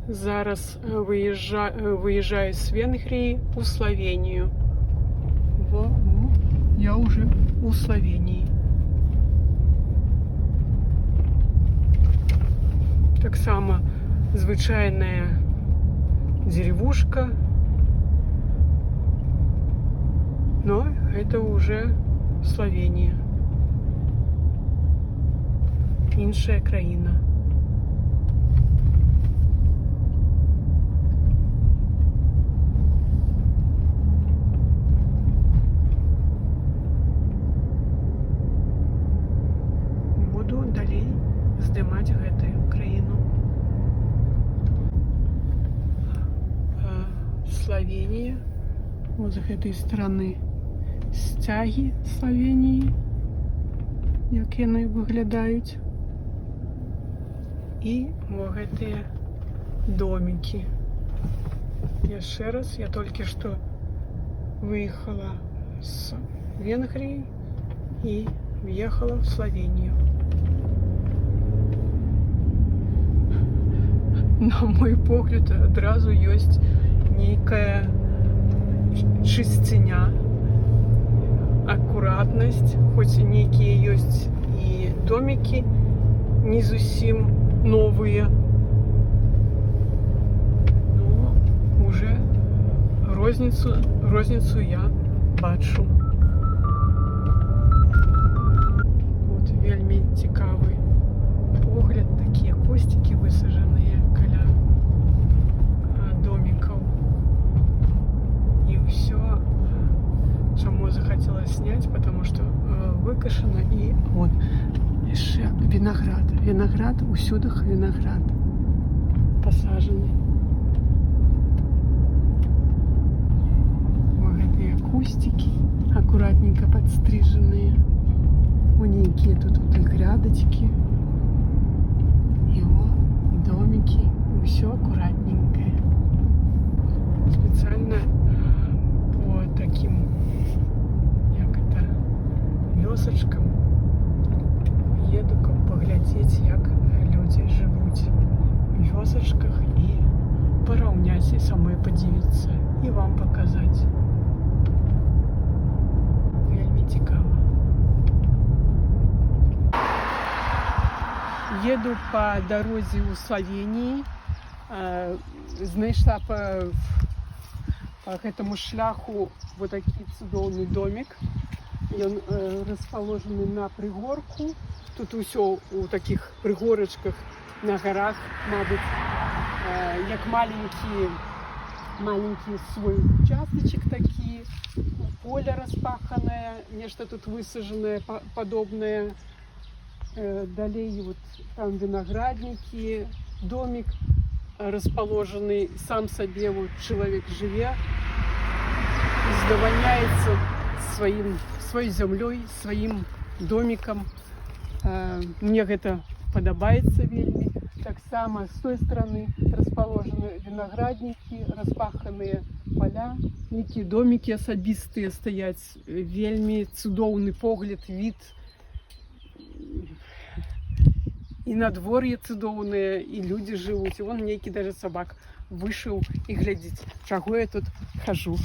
Зараз выезжаю с Венгрии у Словению. Я уже у Словении. Так само звычайная деревушка, но это уже Словения. Іншая країна. Буду далей здымаць гэтую краіну. Словения. Вот з гэтай стороны сцягі Словении, як яны выглядаюць. И вот гэтыя домики. Еще раз, я только что выехала с Венгрии и въехала в Словению. На мой погляд, адразу ёсць нейкая чысціня, акуратнасць, хоць і нейкія ёсць і домики не зусім новые, но уже розницу я бачу. Вот вельмі цікавы погляд, такие кустики высаженные каля домиков. И все, чему захотелось снять, потому что выкашено. И вот еще виноград, усюдах виноград посаженный. Вот эти кустики аккуратненько подстриженные. Уненькие тут вот и грядочки. И вот домики. И все аккуратненькое. Специально по таким, як это, вёсочкам еду поглядеть, як люди живут в вёсочках, и пораўняць и самой подивиться, и вам показать. Вельмі цікаво. Еду по дороге у Словении. Знайшла по этому шляху вот такий цудоўны домик. Он расположены на пригорку. Тут усё у таких пригорочках на горах, мабуть, як маленький свой участочек такі, поле распаханное, нечто тут высаженное подобное. Далее вот там виноградники, домик расположенный сам себе, вот человек живе, задовольняется своей землей, своим домиком. Мне это подобаецца вельмі. Так само с той стороны расположены виноградники, распаханные поля, некие домики особистые стоять, вельмі цудоўны погляд, вид. И надворье цудоўнае, и люди живут. И вон некий даже собак вышел и глядит, чего я тут хожу.